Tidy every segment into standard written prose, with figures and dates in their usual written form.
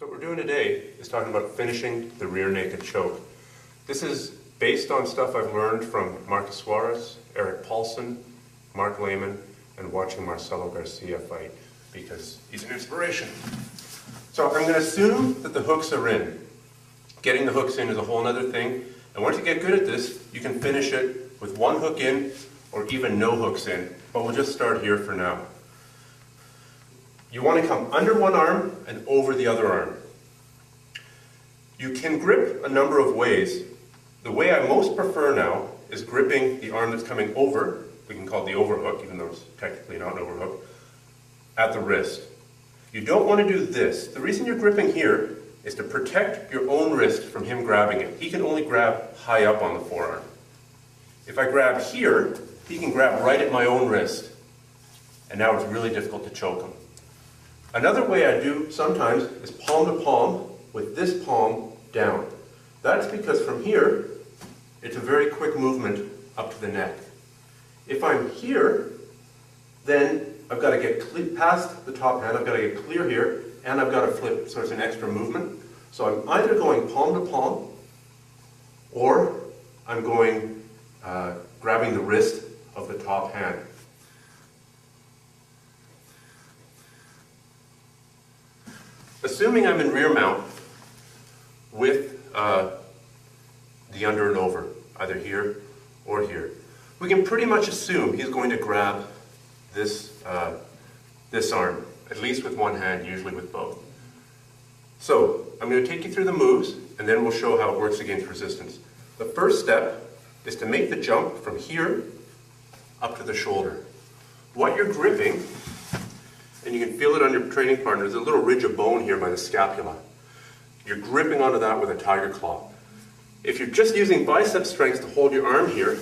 So what we're doing today is talking about finishing the rear naked choke. This is based on stuff I've learned from Marcus Suarez, Eric Paulson, Mark Lehman, and watching Marcelo Garcia fight, because he's an inspiration. So I'm going to assume that the hooks are in. Getting the hooks in is a whole other thing, and once you get good at this, you can finish it with one hook in, or even no hooks in, but we'll just start here for now. You want to come under one arm and over the other arm. You can grip a number of ways. The way I most prefer now is gripping the arm that's coming over, we can call it the overhook, even though it's technically not an overhook, at the wrist. You don't want to do this. The reason you're gripping here is to protect your own wrist from him grabbing it. He can only grab high up on the forearm. If I grab here, he can grab right at my own wrist, and now it's really difficult to choke him. Another way I do sometimes is palm to palm with this palm down. That's because from here, it's a very quick movement up to the neck. If I'm here, then I've got to get past the top hand, I've got to get clear here, and I've got to flip, so it's an extra movement. So I'm either going palm to palm, or I'm going grabbing the wrist of the top hand. Assuming I'm in rear mount with the under and over, either here or here, we can pretty much assume he's going to grab this, this arm, at least with one hand, usually with both. So I'm going to take you through the moves, and then we'll show how it works against resistance. The first step is to make the jump from here up to the shoulder. What you're gripping, and you can feel it on your training partner, there's a little ridge of bone here by the scapula. You're gripping onto that with a tiger claw. If you're just using bicep strength to hold your arm here,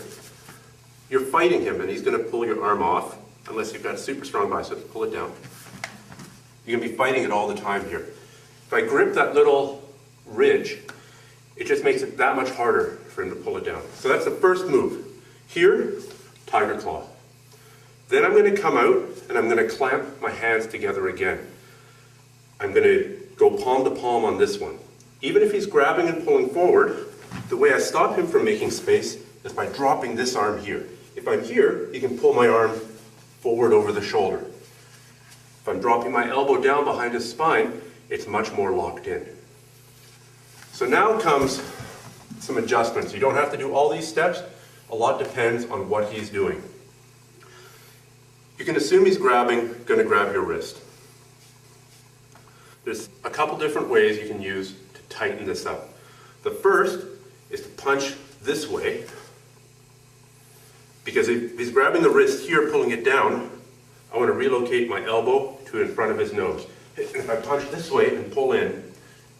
you're fighting him and he's going to pull your arm off, unless you've got super strong biceps, pull it down. You're going to be fighting it all the time here. If I grip that little ridge, it just makes it that much harder for him to pull it down. So that's the first move. Here, tiger claw. Then I'm going to come out and I'm going to clamp my hands together again. I'm going to go palm to palm on this one. Even if he's grabbing and pulling forward, the way I stop him from making space is by dropping this arm here. If I'm here, he can pull my arm forward over the shoulder. If I'm dropping my elbow down behind his spine, it's much more locked in. So now comes some adjustments. You don't have to do all these steps. A lot depends on what he's doing. You can assume he's going to grab your wrist. There's a couple different ways you can use to tighten this up. The first is to punch this way, because if he's grabbing the wrist here, pulling it down, I want to relocate my elbow to in front of his nose. If I punch this way and pull in,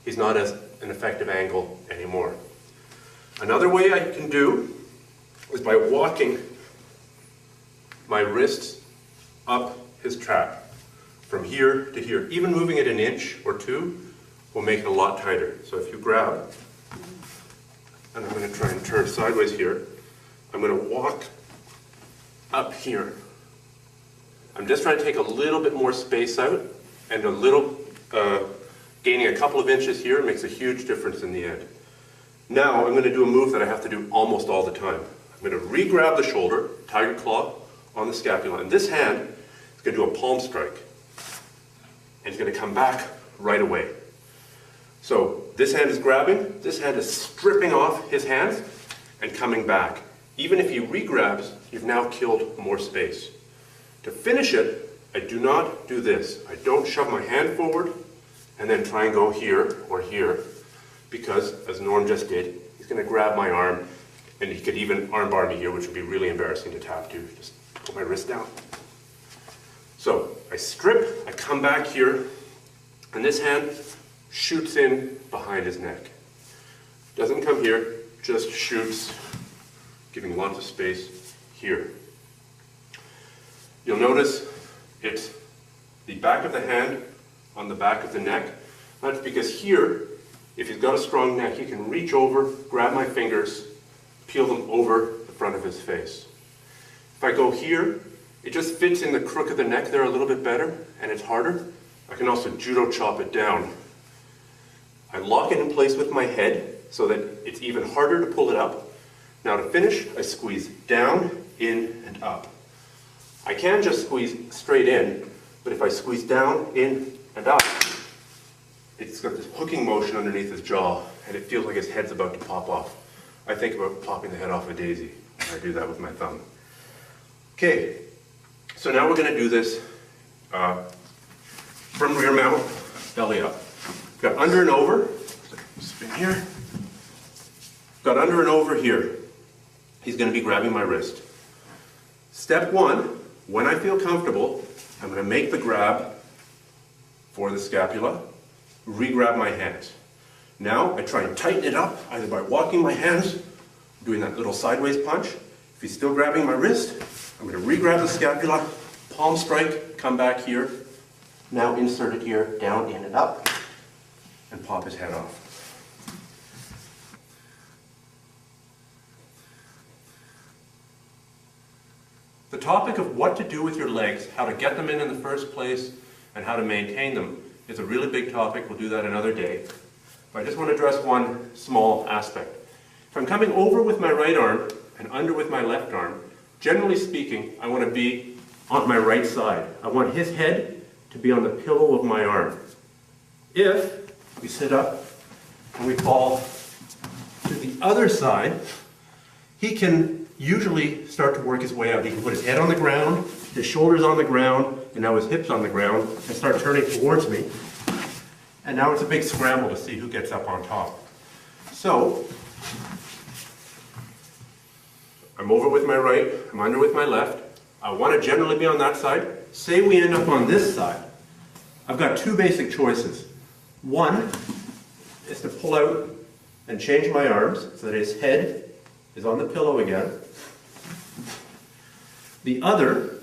he's not as an effective angle anymore. Another way I can do is by walking my wrists up his trap, from here to here. Even moving it an inch or two will make it a lot tighter. So if you grab, and I'm going to try and turn sideways here, I'm going to walk up here. I'm just trying to take a little bit more space out, and gaining a couple of inches here makes a huge difference in the end. Now I'm going to do a move that I have to do almost all the time. I'm going to re-grab the shoulder, tiger claw on the scapula, and this hand is going to do a palm strike. And he's going to come back right away. So this hand is grabbing, this hand is stripping off his hands and coming back. Even if he re-grabs, you've now killed more space. To finish it, I do not do this. I don't shove my hand forward and then try and go here or here, because, as Norm just did, he's going to grab my arm, and he could even armbar me here, which would be really embarrassing to tap to. Just pull my wrist down. So I strip, I come back here, and this hand shoots in behind his neck. Doesn't come here, just shoots, giving lots of space here. You'll notice it's the back of the hand on the back of the neck. That's because here, if he's got a strong neck, he can reach over, grab my fingers, peel them over the front of his face. If I go here, it just fits in the crook of the neck there a little bit better, and it's harder. I can also judo chop it down I lock it in place with my head so that it's even harder to pull it up. Now to finish, I squeeze down, in, and up. I can just squeeze straight in, but if I squeeze down, in, and up, it's got this hooking motion underneath his jaw, and it feels like his head's about to pop off. I think about popping the head off a daisy when I do that with my thumb. Okay, so now we're going to do this from rear mount, belly up. Got under and over, spin here. Got under and over here. He's going to be grabbing my wrist. Step one, when I feel comfortable, I'm going to make the grab for the scapula, re-grab my hands. Now I try and tighten it up, either by walking my hands, doing that little sideways punch. If he's still grabbing my wrist, I'm going to re-grab the scapula, palm strike, come back here. Now insert it here, down, in, and up, and pop his head off. The topic of what to do with your legs, how to get them in the first place, and how to maintain them is a really big topic. We'll do that another day. But I just want to address one small aspect. If I'm coming over with my right arm and under with my left arm, generally speaking, I want to be on my right side. I want his head to be on the pillow of my arm. If we sit up and we fall to the other side, he can usually start to work his way out. He can put his head on the ground, his shoulders on the ground, and now his hips on the ground, and start turning towards me. And now it's a big scramble to see who gets up on top. So, I'm over with my right, I'm under with my left. I want to generally be on that side. Say we end up on this side. I've got two basic choices. One is to pull out and change my arms so that his head is on the pillow again. The other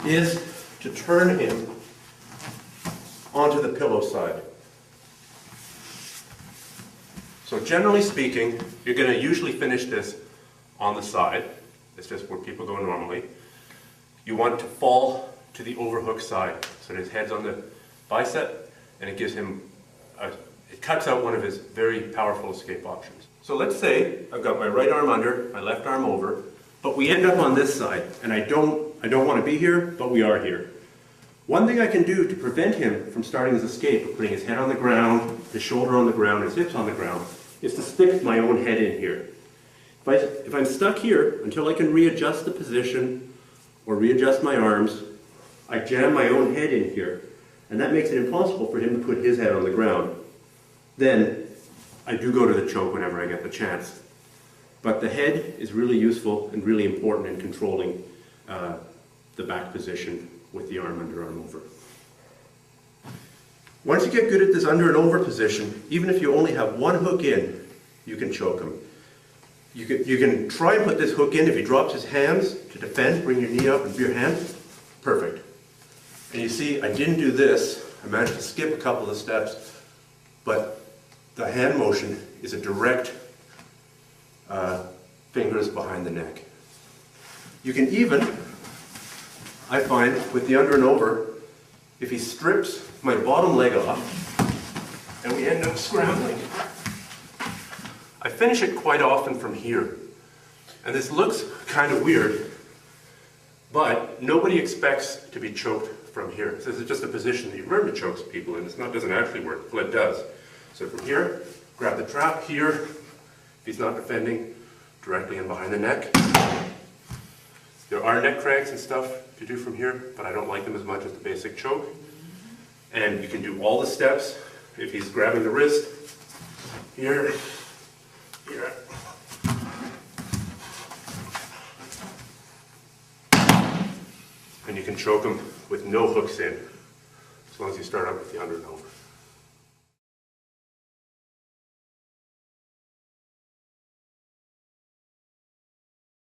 is to turn him onto the pillow side. So generally speaking, you're going to usually finish this on the side. It's just where people go normally. You want to fall to the overhook side so that his head's on the bicep, and it gives him it cuts out one of his very powerful escape options. So let's say I've got my right arm under, my left arm over, but we end up on this side, and I don't want to be here, but we are here. One thing I can do to prevent him from starting his escape, putting his head on the ground, his shoulder on the ground, his hips on the ground, is to stick my own head in here. If I'm stuck here until I can readjust the position or readjust my arms, I jam my own head in here, and that makes it impossible for him to put his head on the ground. Then I do go to the choke whenever I get the chance. But the head is really useful and really important in controlling the back position with the arm under, arm over. Once you get good at this under and over position, even if you only have one hook in, you can choke him. You can try and put this hook in. If he drops his hands to defend, bring your knee up and your hand. Perfect. And you see, I didn't do this. I managed to skip a couple of steps, but the hand motion is a direct fingers behind the neck. You can even, I find, with the under and over, if he strips my bottom leg off and we end up scrambling, I finish it quite often from here. And this looks kind of weird, but nobody expects to be choked from here. This is just a position that you learn to choke people in. It doesn't actually work. Well, it does. So from here, grab the trap here. If he's not defending, directly in behind the neck. There are neck cranks and stuff to do from here, but I don't like them as much as the basic choke. And you can do all the steps. If he's grabbing the wrist, here, here. And you can choke him with no hooks in, as long as you start out with the under and over.